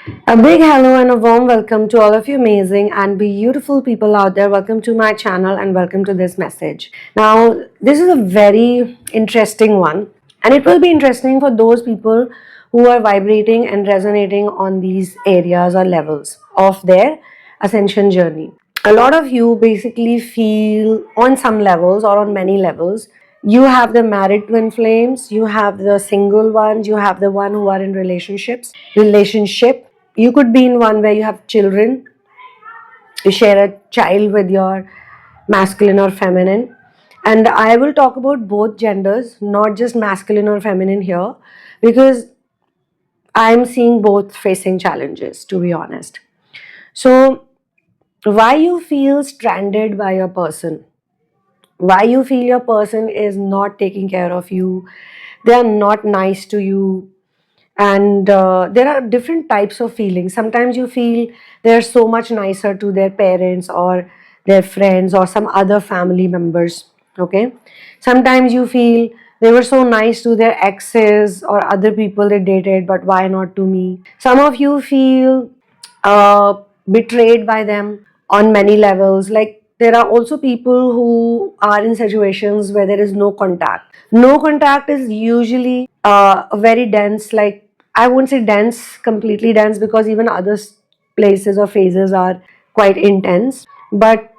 A big hello and a warm welcome to all of you amazing and beautiful people out there. Welcome to my channel and welcome to this message. Now, this is a very interesting one, and it will be interesting for those people who are vibrating and resonating on these areas or levels of their ascension journey. A lot of you basically feel on some levels or on many levels. You have the married twin flames, you have the single ones, you have the one who are in relationship. You could be in one where you have children, you share a child with your masculine or feminine. And I will talk about both genders, not just masculine or feminine here, because I'm seeing both facing challenges, to be honest. So, why you feel stranded by your person? Why you feel your person is not taking care of you? They are not nice to you, and there are different types of feelings. Sometimes you feel they're so much nicer to their parents or their friends or some other family members. Okay, sometimes you feel they were so nice to their exes or other people they dated, but why not to me? Some of you feel uh, betrayed by them on many levels. Like, there are also people who are in situations where there is no contact. No contact is usually very dense. Like, I won't say dense, completely dense, because even other places or phases are quite intense. But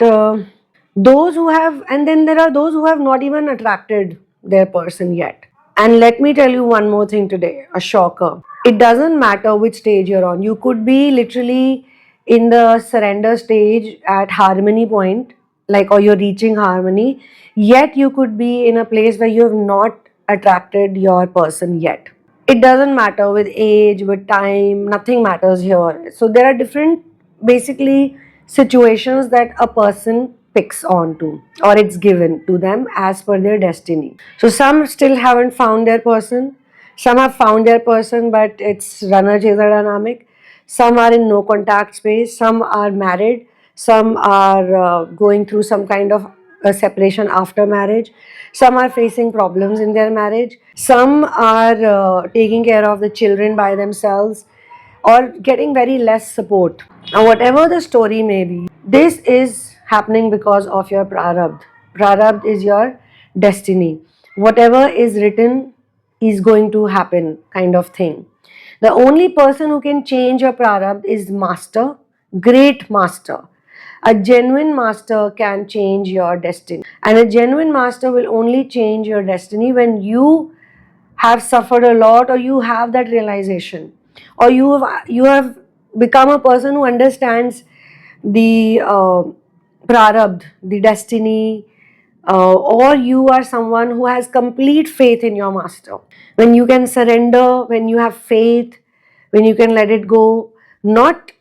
those who have, and then there are those who have not even attracted their person yet. And let me tell you one more thing today, a shocker. It doesn't matter which stage you're on. You could be literally in the surrender stage at harmony point, like, or you're reaching harmony, yet you could be in a place where you have not attracted your person yet. It doesn't matter with age, with time, nothing matters here. So there are different, basically, situations that a person picks on to, or it's given to them as per their destiny. So some still haven't found their person, some have found their person, but it's runner chaser dynamic. Some are in no contact space, some are married, some are going through some kind of a separation after marriage, some are facing problems in their marriage, some are taking care of the children by themselves or getting very less support. Now, whatever the story may be, this is happening because of your prarabdh. Prarabdh is your destiny. Whatever is written is going to happen, kind of thing. The only person who can change your prarabdh is master, great master. A genuine master can change your destiny. And a genuine master will only change your destiny when you have suffered a lot, or you have that realization, or you have become a person who understands the prarabdh, the destiny, or you are someone who has complete faith in your master. When you can surrender, when you have faith, when you can let it go, not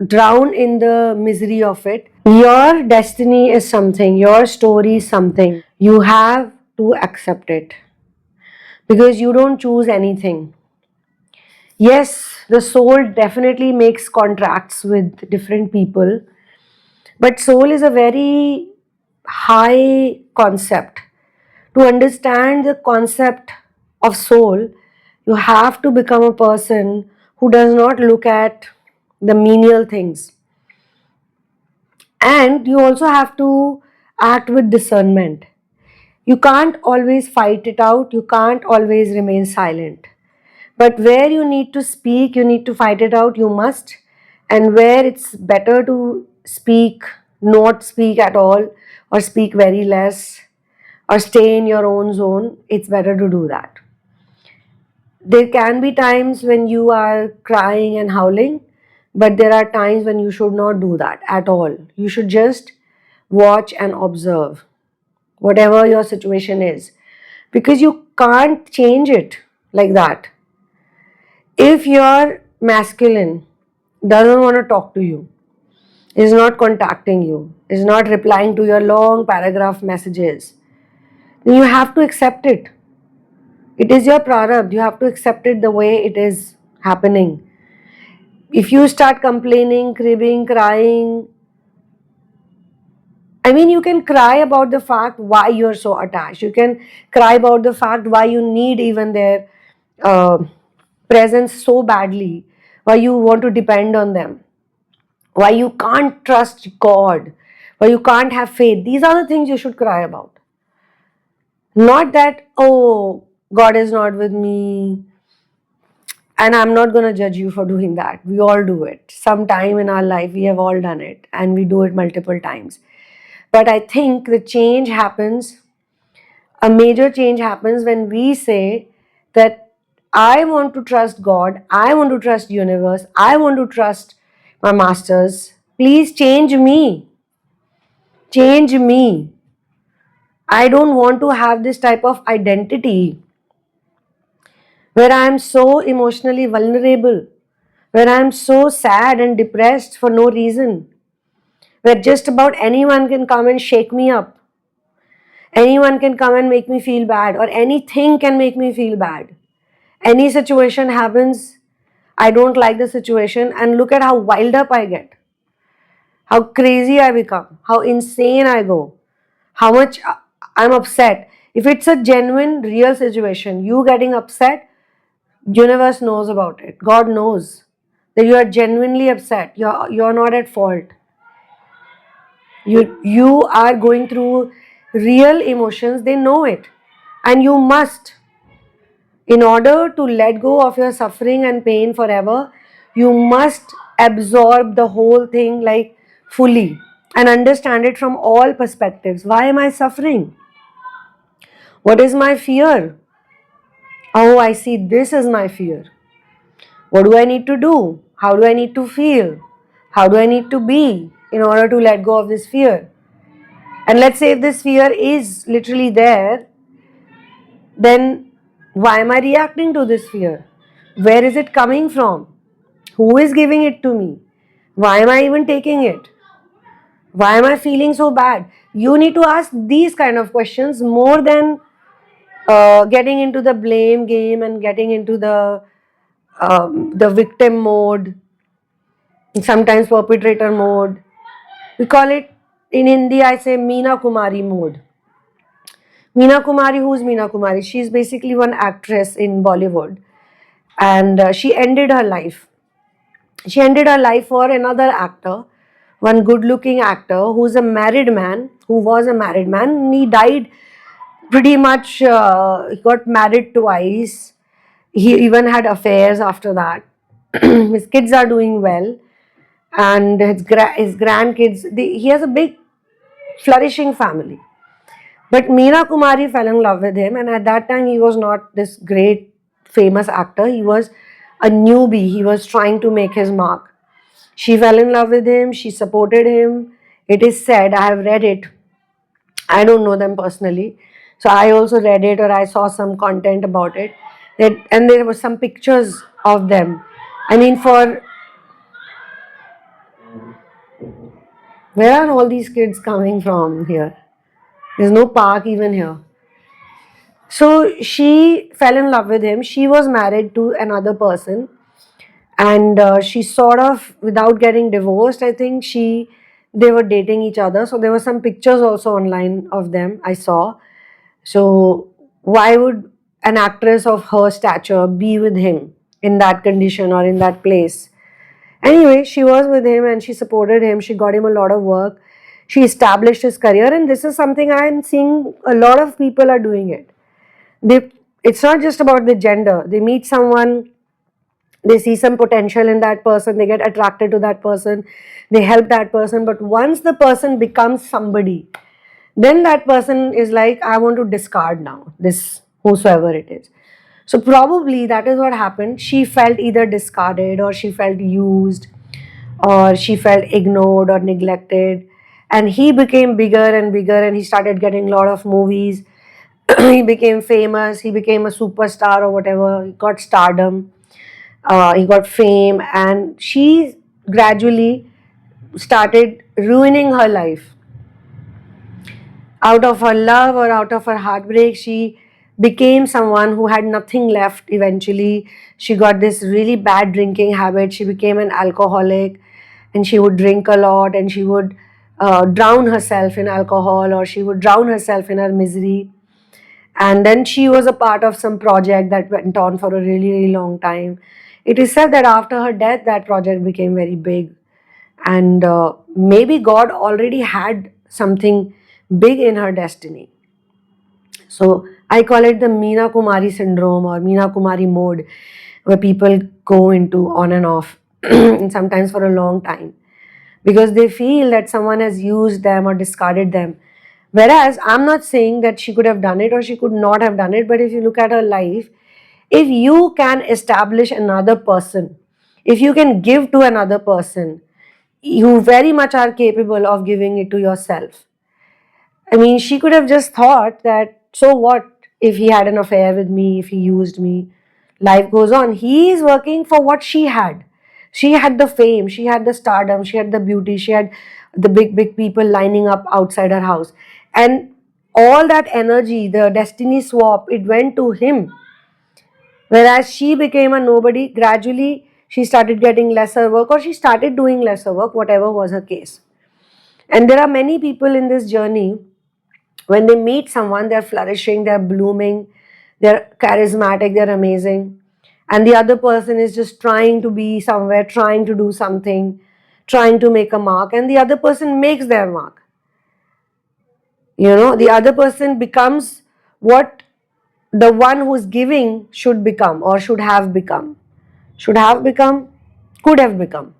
drown in the misery of it. Your destiny is something, your story is something. You have to accept it because you don't choose anything. Yes, the soul definitely makes contracts with different people, but soul is a very high concept. To understand the concept of soul, you have to become a person who does not look at the menial things. And you also have to act with discernment. You can't always fight it out, you can't always remain silent. But where you need to speak, you need to fight it out, you must. And where it's better to speak, not speak at all, or speak very less, or stay in your own zone, it's better to do that. There can be times when you are crying and howling, but there are times when you should not do that at all. You should just watch and observe whatever your situation is, because you can't change it like that. If your masculine doesn't want to talk to you, is not contacting you, is not replying to your long paragraph messages, then you have to accept it. It is your prarabdh. You have to accept it the way it is happening. If you start complaining, cribbing, crying, I mean, you can cry about the fact why you're so attached. You can cry about the fact why you need even their uh, presence so badly. why you want to depend on them, why you can't trust God, why you can't have faith. These are the things you should cry about. Not that, oh, God is not with me, and I'm not going to judge you for doing that. We all do it. Sometime in our life, we have all done it, and we do it multiple times. But I think the change happens, a major change happens when we say that I want to trust God, I want to trust universe, I want to trust my masters. Please change me. Change me. I don't want to have this type of identity where I am so emotionally vulnerable, where I am so sad and depressed for no reason, where just about anyone can come and shake me up, anyone can come and make me feel bad, or anything can make me feel bad. Any situation happens, I don't like the situation, and look at how wild up I get, how crazy I become, how insane I go, how much I'm upset. If it's a genuine, real situation, you getting upset, universe knows about it. God knows that you are genuinely upset. You're not at fault. You are going through real emotions. They know it, and you must. In order to let go of your suffering and pain forever, you must absorb the whole thing like fully and understand it from all perspectives. Why am I suffering? What is my fear? Oh, I see, this is my fear. What do I need to do? How do I need to feel? How do I need to be in order to let go of this fear? And let's say if this fear is literally there, then why am I reacting to this fear? Where is it coming from? Who is giving it to me? Why am I even taking it? Why am I feeling so bad? You need to ask these kind of questions more than getting into the blame game and getting into the victim mode, sometimes perpetrator mode. We call it in Hindi, I say Meena Kumari mode. Meena Kumari, who's Meena Kumari? She's basically one actress in Bollywood, and she ended her life. She ended her life for another actor, one good looking actor who's a married man, who was a married man. He died pretty much, he got married twice. He even had affairs after that. His kids are doing well, and his grandkids, he has a big, flourishing family. But Meena Kumari fell in love with him, and at that time, he was not this great, famous actor. He was a newbie. He was trying to make his mark. She fell in love with him, she supported him. It is said, I have read it. I don't know them personally. So I also read it, or I saw some content about it. And there were some pictures of them. I mean, where are all these kids coming from here? There's no park even here. So she fell in love with him. She was married to another person, and she sort of, without getting divorced, I think they were dating each other. So there were some pictures also online of them I saw. So why would an actress of her stature be with him in that condition or in that place? Anyway, she was with him and she supported him. She got him a lot of work. She established his career, and this is something I am seeing a lot of people are doing it. It's not just about the gender. They meet someone, they see some potential in that person, they get attracted to that person, they help that person. But once the person becomes somebody, then that person is like, I want to discard now this, whosoever it is. So probably that is what happened. She felt either discarded, or she felt used, or she felt ignored or neglected. And he became bigger and bigger, and he started getting a lot of movies. He became famous, he became a superstar or whatever, he got stardom, he got fame, and she gradually started ruining her life. Out of her love or out of her heartbreak, she became someone who had nothing left eventually. She got this really bad drinking habit. She became an alcoholic, and she would drink a lot, and she would drown herself in alcohol, or she would drown herself in her misery. And then she was a part of some project that went on for a really, really long time. It is said that after her death, that project became very big, and maybe God already had something big in her destiny. So I call it the Meena Kumari syndrome or Meena Kumari mode, where people go into on and off, and sometimes for a long time, because they feel that someone has used them or discarded them. Whereas I'm not saying that she could have done it or she could not have done it, but if you look at her life, if you can establish another person, if you can give to another person, you very much are capable of giving it to yourself. I mean, she could have just thought that, so what if he had an affair with me, if he used me? Life goes on. He is working for what she had. She had the fame, she had the stardom, she had the beauty, she had the big, big people lining up outside her house. And all that energy, the destiny swap, it went to him. Whereas she became a nobody, gradually she started getting lesser work or she started doing lesser work, whatever was her case. And there are many people in this journey, when they meet someone, they're flourishing, they're blooming, they're charismatic, they're amazing. And the other person is just trying to be somewhere, trying to do something, trying to make a mark, and the other person makes their mark. The other person becomes what the one who's giving should become or should have become. Should have become, could have become.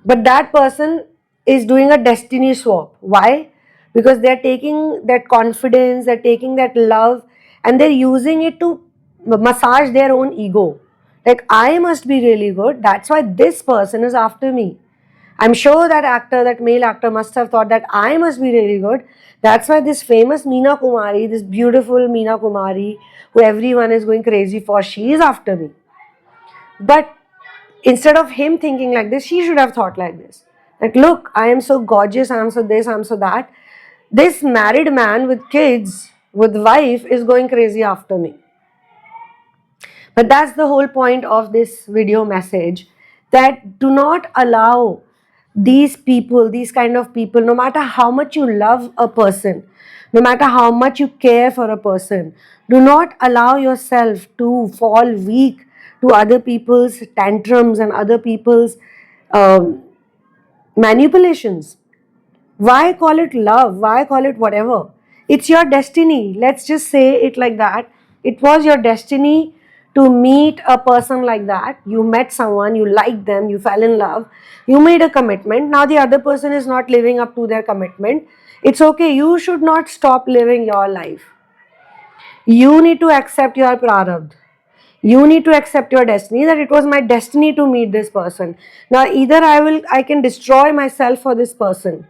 But that person is doing a destiny swap. Why? Because they're taking that confidence, they're taking that love, and they're using it to massage their own ego. Like, I must be really good. That's why this person is after me. I'm sure that actor, that male actor, must have thought that I must be really good. That's why this famous Meena Kumari, this beautiful Meena Kumari, who everyone is going crazy for, she is after me. But instead of him thinking like this, she should have thought like this. That, look, I am so gorgeous, I am so this, I am so that. This married man with kids, with wife, is going crazy after me. But that's the whole point of this video message, that do not allow these people, these kind of people, no matter how much you love a person, no matter how much you care for a person, do not allow yourself to fall weak to other people's tantrums and other people's um, manipulations. Why call it love? Why call it whatever? It's your destiny. Let's just say it like that. It was your destiny to meet a person like that. You met someone, you liked them, you fell in love, you made a commitment. Now the other person is not living up to their commitment. It's okay. You should not stop living your life. You need to accept your prarabdha. You need to accept your destiny, that it was my destiny to meet this person. Now either I can destroy myself for this person,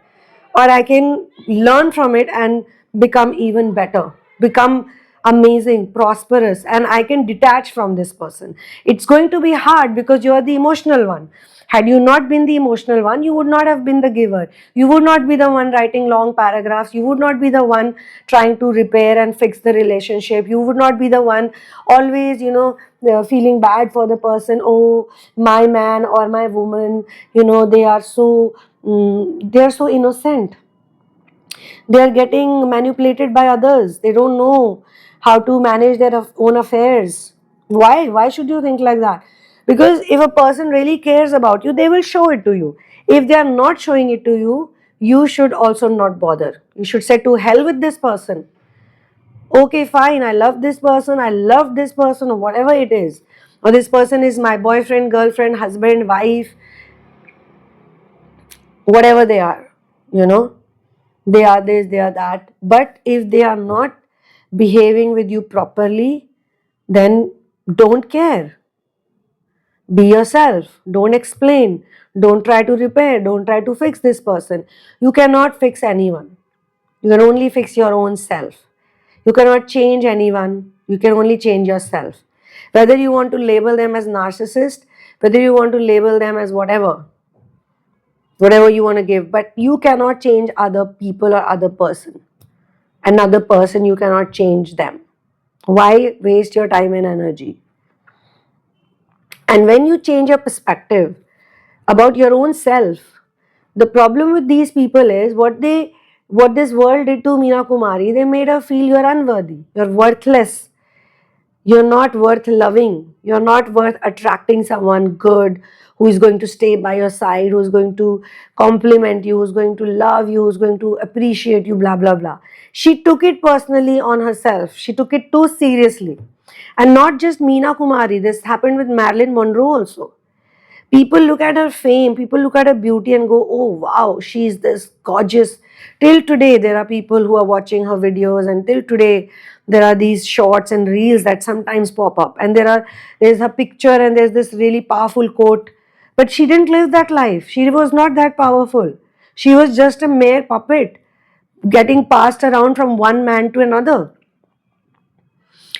or I can learn from it and become even better, become amazing, prosperous, and I can detach from this person. It's going to be hard because you are the emotional one. Had you not been the emotional one, you would not have been the giver. You would not be the one writing long paragraphs. You would not be the one trying to repair and fix the relationship. You would not be the one always, feeling bad for the person. Oh, my man or my woman, they are so innocent. They are getting manipulated by others. They don't know how to manage their own affairs. Why should you think like that? Because if a person really cares about you, they will show it to you. If they are not showing it to you, you should also not bother. You should say, to hell with this person. Okay, fine, I love this person, I love this person, or whatever it is. Or this person is my boyfriend, girlfriend, husband, wife, whatever they are, you know. They are this, they are that. But if they are not behaving with you properly, then don't care. Be yourself. Don't explain. Don't try to repair. Don't try to fix this person. You cannot fix anyone. You can only fix your own self. You cannot change anyone. You can only change yourself. Whether you want to label them as narcissist, whether you want to label them as whatever you want to give, but you cannot change other people or another person. You cannot change them. Why waste your time and energy? And when you change your perspective about your own self, the problem with these people is what this world did to Meena Kumari. They made her feel you're unworthy, you're worthless. You're not worth loving. You're not worth attracting someone good who is going to stay by your side, who's going to compliment you, who's going to love you, who's going to appreciate you, blah, blah, blah. She took it personally on herself. She took it too seriously. And not just Meena Kumari, this happened with Marilyn Monroe also. People look at her fame, people look at her beauty and go, oh wow, she's this gorgeous. Till today, there are people who are watching her videos, and till today, there are these shorts and reels that sometimes pop up. And there's a picture and there's this really powerful quote. But she didn't live that life. She was not that powerful. She was just a mere puppet getting passed around from one man to another,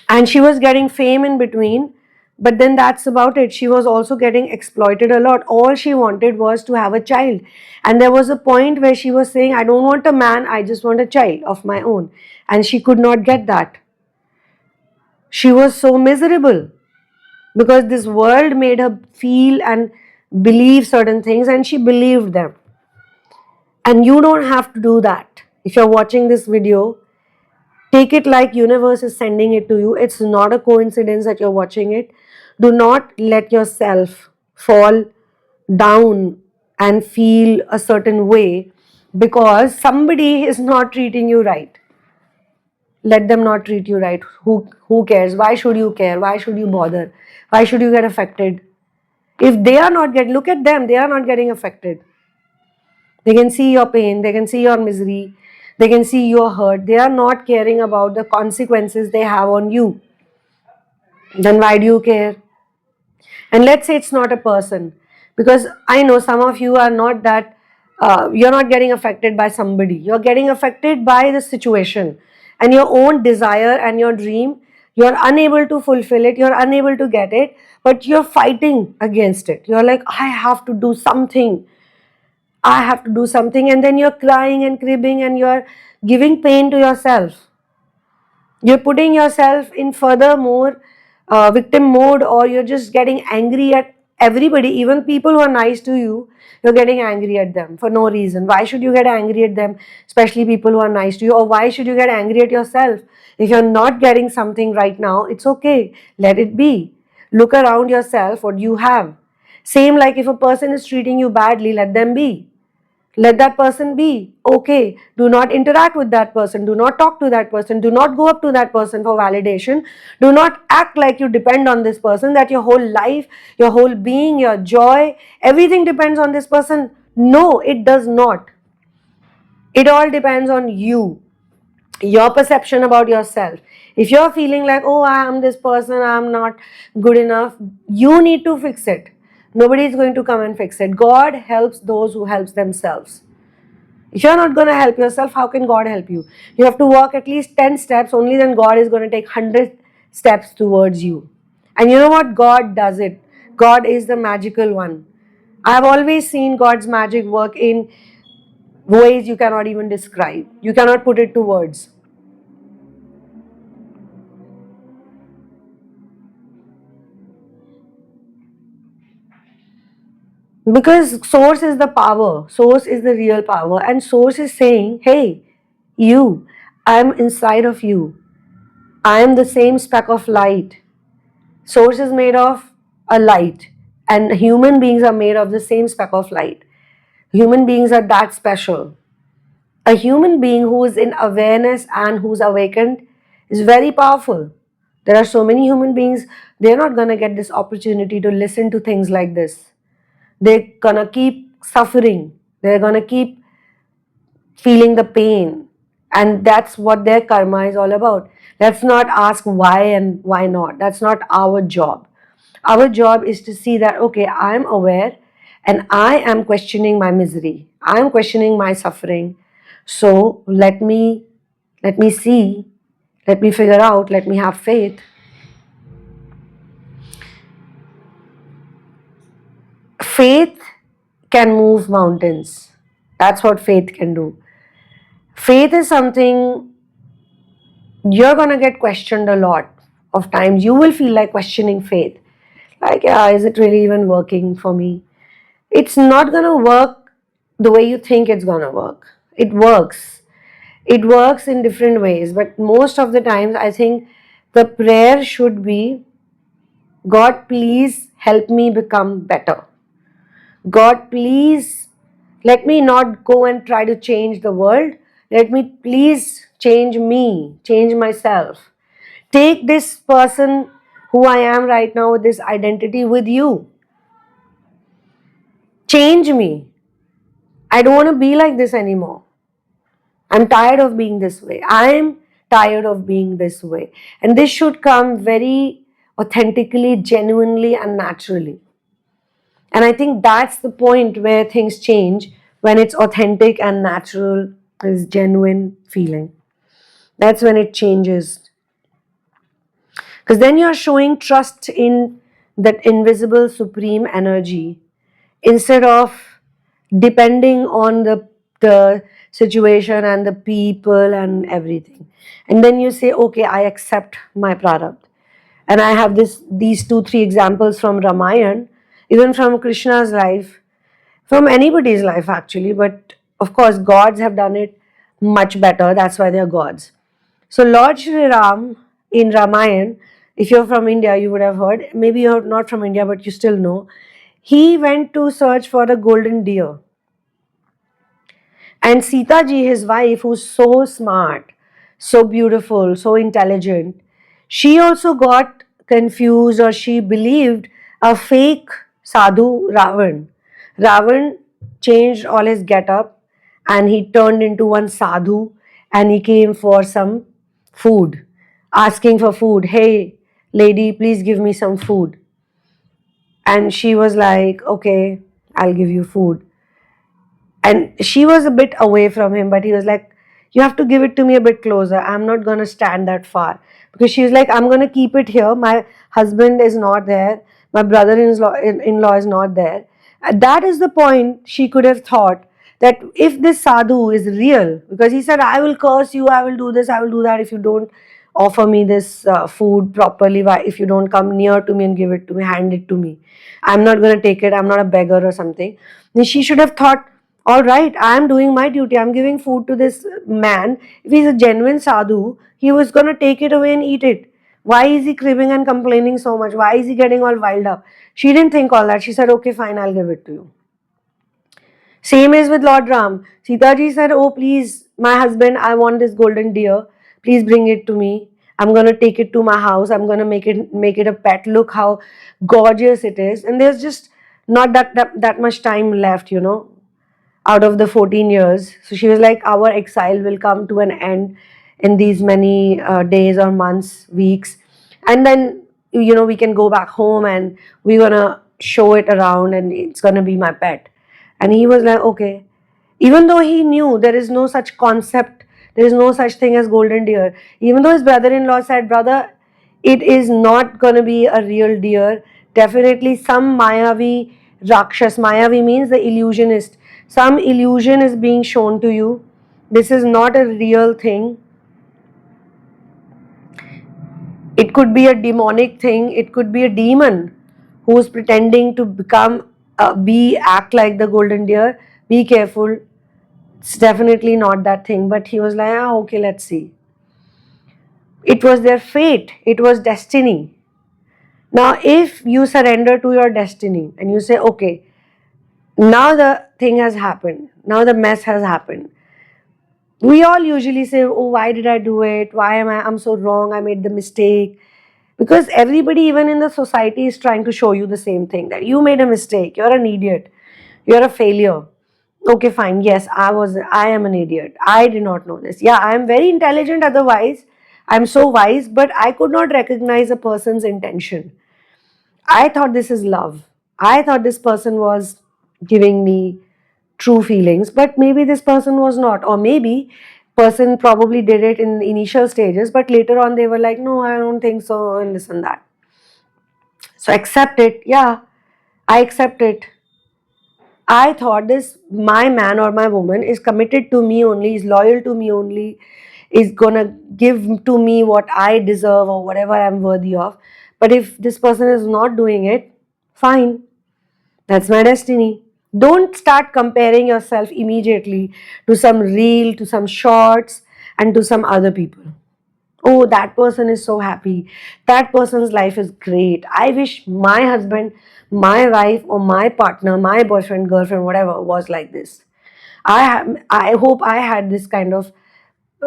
and she was getting fame in between, but then that's about it. She was also getting exploited a lot. All she wanted was to have a child, and there was a point where she was saying, I don't want a man, I just want a child of my own, and she could not get that. She was so miserable because this world made her feel and believe certain things, and she believed them. And you don't have to do that. If you're watching this video, take it like universe is sending it to you. It's not a coincidence that you're watching it. Do not let yourself fall down and feel a certain way because somebody is not treating you right. Let them not treat you right. Who cares? Why should you care? Why should you bother? Why should you get affected? If they are not getting, look at them, they are not getting affected. They can see your pain, they can see your misery, they can see your hurt. They are not caring about the consequences they have on you. Then why do you care? And let's say it's not a person, because I know some of you are not that, you're not getting affected by somebody. You're getting affected by the situation and your own desire and your dream. You're unable to fulfill it, you're unable to get it, but you're fighting against it. You're like, I have to do something. I have to do something, and then you're crying and cribbing and you're giving pain to yourself. You're putting yourself in further more victim mode, or you're just getting angry at everybody, even people who are nice to you. You're getting angry at them for no reason. Why should you get angry at them, especially people who are nice to you? Or why should you get angry at yourself? If you're not getting something right now, it's okay. Let it be. Look around yourself, what you have. Same like if a person is treating you badly, let them be. Let that person be. Okay. Do not interact with that person. Do not talk to that person. Do not go up to that person for validation. Do not act like you depend on this person, that your whole life, your whole being, your joy, everything depends on this person. No, it does not. It all depends on you, your perception about yourself. If you're feeling like, oh, I am this person, I'm not good enough, you need to fix it. Nobody is going to come and fix it. God helps those who help themselves. If you're not going to help yourself, how can God help you? You have to walk at least 10 steps, only then God is going to take 100 steps towards you. And you know what? God does it. God is the magical one. I've always seen God's magic work in ways you cannot even describe. You cannot put it to words. Because source is the power, source is the real power, and source is saying, hey, you, I'm inside of you. I am the same speck of light. Source is made of a light, and human beings are made of the same speck of light. Human beings are that special. A human being who is in awareness and who's awakened is very powerful. There are so many human beings, they're not going to get this opportunity to listen to things like this. They're gonna keep suffering, they're gonna keep feeling the pain, and that's what their karma is all about. Let's not ask why and why not. That's not our job. Our job is to see that, okay, I'm aware and I am questioning my misery, I'm questioning my suffering. So let me see, let me figure out, let me have faith. Faith can move mountains. That's what faith can do. Faith is something you're going to get questioned a lot of times. You will feel like questioning faith. Like, yeah, is it really even working for me? It's not going to work the way you think it's going to work. It works. It works in different ways, but most of the times I think the prayer should be, God, please help me become better. God, please let me not go and try to change the world. Let me please change me, change myself. Take this person who I am right now, with this identity, with you. Change me. I don't want to be like this anymore. I'm tired of being this way. I'm tired of being this way. And this should come very authentically, genuinely, and naturally. And I think that's the point where things change, when it's authentic and natural, is genuine feeling. That's when it changes. Because then you're showing trust in that invisible supreme energy instead of depending on the situation and the people and everything. And then you say, okay, I accept my prarabdha. And I have these 2-3 examples from Ramayana, even from Krishna's life, from anybody's life actually, but of course gods have done it much better. That's why they're gods. So Lord Shri Ram in Ramayana, if you're from India, you would have heard. Maybe you're not from India, but you still know. He went to search for the golden deer. And Sita ji, his wife, who's so smart, so beautiful, so intelligent, she also got confused, or she believed a fake sadhu Ravan. Ravan changed all his get-up and he turned into one sadhu, and he came for some food, asking for food. Hey, lady, please give me some food. And she was like, okay, I'll give you food. And she was a bit away from him, but he was like, you have to give it to me a bit closer. I'm not going to stand that far. Because she was like, I'm going to keep it here. My husband is not there. My brother-in-law is not there. And that is the point. She could have thought that if this sadhu is real, because he said, I will curse you, I will do this, I will do that if you don't offer me this food properly, if you don't come near to me and give it to me, hand it to me. I'm not going to take it. I'm not a beggar or something. Then she should have thought, all right, I am doing my duty. I'm giving food to this man. If he's a genuine sadhu, he was going to take it away and eat it. Why is he cribbing and complaining so much? Why is he getting all wild up? She didn't think all that. She said, okay, fine, I'll give it to you. Same is with Lord Ram. Sita ji said, oh, please, my husband, I want this golden deer. Please bring it to me. I'm going to take it to my house. I'm going to make it a pet. Look how gorgeous it is. And there's just not that much time left, out of the 14 years. So she was like, our exile will come to an end in these many days or months, weeks. And then, we can go back home and we're going to show it around and it's going to be my pet. And he was like, okay. Even though he knew there is no such concept, there is no such thing as golden deer. Even though his brother-in-law said, brother, it is not going to be a real deer. Definitely some Mayavi Rakshas. Mayavi means the illusionist. Some illusion is being shown to you. This is not a real thing. It could be a demonic thing. It could be a demon who is pretending to act like the golden deer. Be careful. It's definitely not that thing. But he was like, okay, let's see. It was their fate. It was destiny. Now, if you surrender to your destiny and you say, okay, now the thing has happened. Now the mess has happened. We all usually say, oh, why did I do it? I'm so wrong. I made the mistake. Because everybody, even in the society, is trying to show you the same thing, that you made a mistake. You're an idiot. You're a failure. Okay, fine. Yes, I am an idiot. I did not know this. Yeah, I am very intelligent otherwise. I'm so wise, but I could not recognize a person's intention. I thought this is love. I thought this person was giving me true feelings, but maybe this person was not. Or maybe person probably did it in the initial stages, but later on they were like, no, I don't think so, and this and that. So accept it. Yeah, I accept it. I thought my man or my woman is committed to me only, is loyal to me only, is gonna give to me what I deserve or whatever I'm worthy of. But if this person is not doing it, fine. That's my destiny. Don't start comparing yourself immediately to some reel, to some shorts, and to some other people. Oh, that person is so happy. That person's life is great. I wish my husband, my wife, or my partner, my boyfriend, girlfriend, whatever, was like this. I hope I had this kind of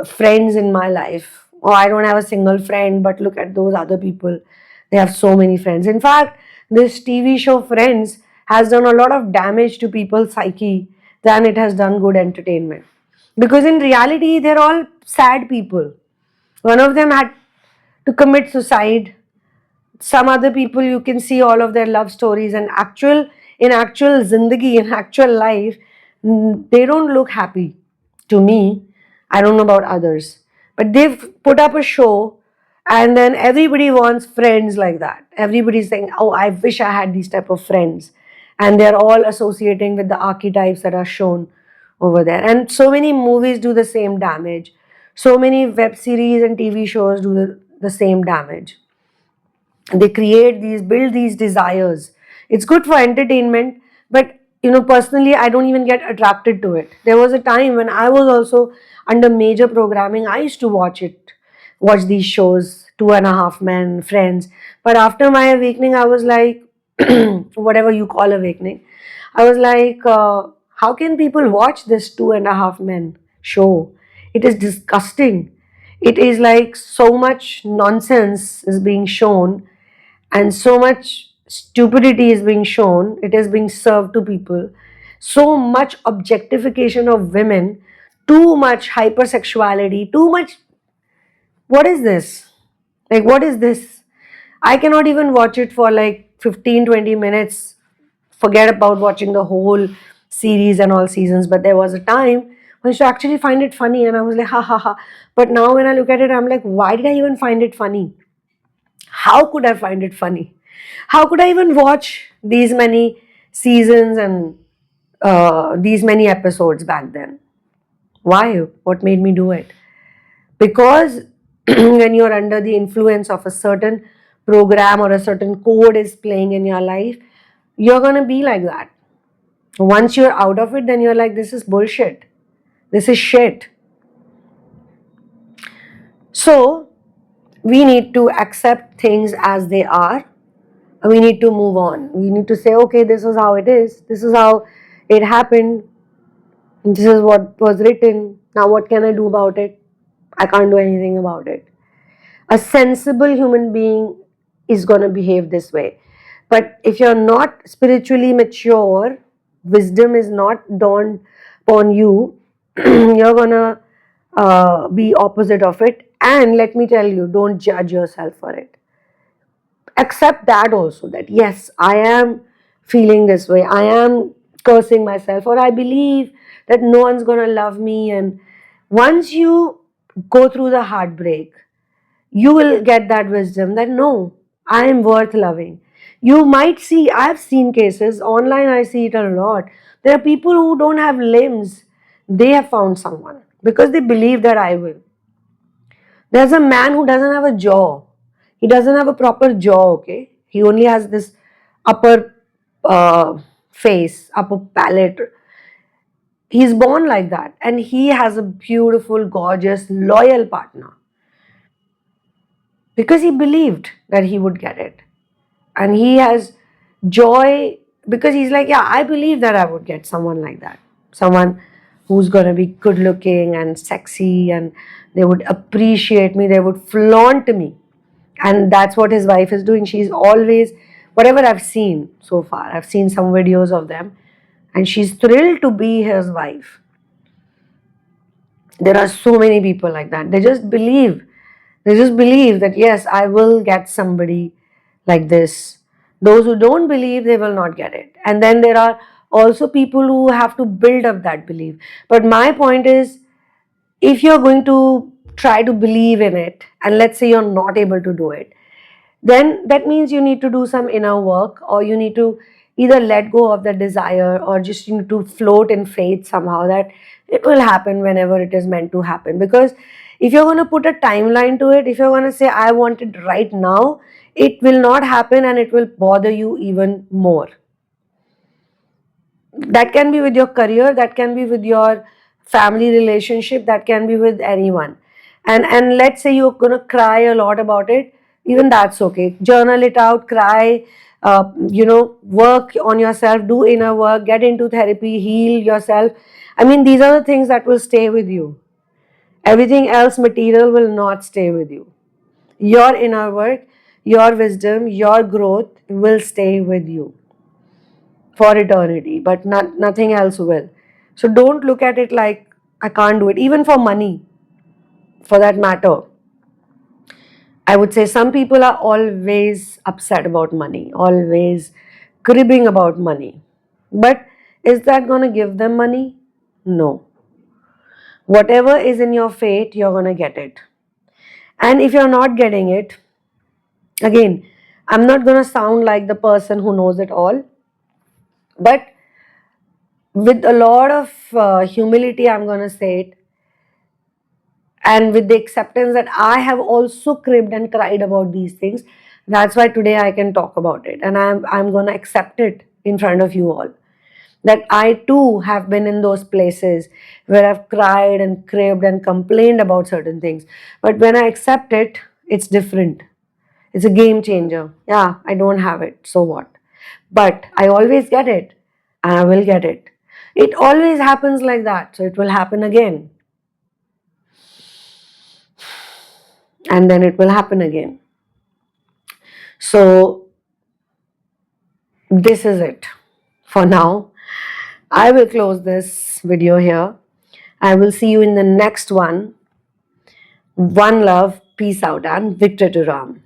friends in my life. Or I don't have a single friend, but look at those other people. They have so many friends. In fact, this TV show Friends has done a lot of damage to people's psyche than it has done good entertainment. Because in reality, they're all sad people. One of them had to commit suicide. Some other people, you can see all of their love stories, and actual zindagi, in actual life, they don't look happy to me. I don't know about others, but they've put up a show, and then everybody wants friends like that. Everybody's saying, oh, I wish I had these type of friends, and they're all associating with the archetypes that are shown over there. And so many movies do the same damage. So many web series and TV shows do the same damage. They build these desires. It's good for entertainment, but personally, I don't even get attracted to it. There was a time when I was also under major programming. I used to watch these shows, Two and a Half Men, Friends. But after my awakening, I was like, whatever you call awakening, I was like, how can people watch this Two and a Half Men show? It is disgusting. It is like so much nonsense is being shown, and so much stupidity is being shown. It is being served to people. So much objectification of women, too much hypersexuality, too much. What is this? Like, what is this? I cannot even watch it for like 15-20 minutes. Forget about watching the whole series and all seasons. But there was a time when I used to actually find it funny, and I was like, ha ha ha. But now when I look at it, I'm like, why did I even find it funny? How could I find it funny? How could I even watch these many seasons and these many episodes back then? Why? What made me do it? Because when you're under the influence of a certain program or a certain code is playing in your life, you're going to be like that. Once you're out of it, then you're like, this is bullshit. This is shit. So, we need to accept things as they are. We need to move on. We need to say, okay, this is how it is. This is how it happened. This is what was written. Now, what can I do about it? I can't do anything about it. A sensible human being is going to behave this way. But if you're not spiritually mature, wisdom is not dawned upon you, you're going to be opposite of it. And let me tell you, don't judge yourself for it. Accept that also, that yes, I am feeling this way. I am cursing myself, or I believe that no one's going to love me. And once you go through the heartbreak, you will get that wisdom that no, I am worth loving. You might see, I've seen cases online, I see it a lot. There are people who don't have limbs, they have found someone because they believe that I will. There's a man who doesn't have a jaw. He doesn't have a proper jaw, okay? He only has this upper face, upper palate. He's born like that. And he has a beautiful, gorgeous, loyal partner because he believed that he would get it. And he has joy because he's like, yeah, I believe that I would get someone like that. Someone who's going to be good looking and sexy, and they would appreciate me, they would flaunt me. And that's what his wife is doing. She's always, whatever I've seen so far, I've seen some videos of them, and she's thrilled to be his wife. There are so many people like that. They just believe that yes, I will get somebody like this. Those who don't believe, they will not get it. And then there are also people who have to build up that belief. But my point is, if you're going to try to believe in it, and let's say you're not able to do it, then that means you need to do some inner work, or you need to either let go of the desire, or just you need to float in faith somehow that it will happen whenever it is meant to happen. Because if you're going to put a timeline to it, if you're going to say I want it right now, it will not happen, and it will bother you even more. That can be with your career, that can be with your family relationship, that can be with anyone. And let's say you're going to cry a lot about it, even that's okay. Journal it out, cry, work on yourself, do inner work, get into therapy, heal yourself. I mean, these are the things that will stay with you. Everything else material will not stay with you. Your inner work, your wisdom, your growth will stay with you for eternity, but nothing else will. So don't look at it like I can't do it, even for money, for that matter. I would say some people are always upset about money, always cribbing about money. But is that going to give them money? No. Whatever is in your fate, you're going to get it. And if you're not getting it, again, I'm not going to sound like the person who knows it all, but with a lot of humility, I'm going to say it, and with the acceptance that I have also cribbed and cried about these things. That's why today I can talk about it, and I'm going to accept it in front of you all. That I too have been in those places where I've cried and cribbed and complained about certain things. But when I accept it, it's different. It's a game changer. Yeah, I don't have it, so what? But I always get it, and I will get it. It always happens like that, so it will happen again. And then it will happen again. So, this is it for now. I will close this video here. I will see you in the next one. One love, peace out, and Victor to Ram.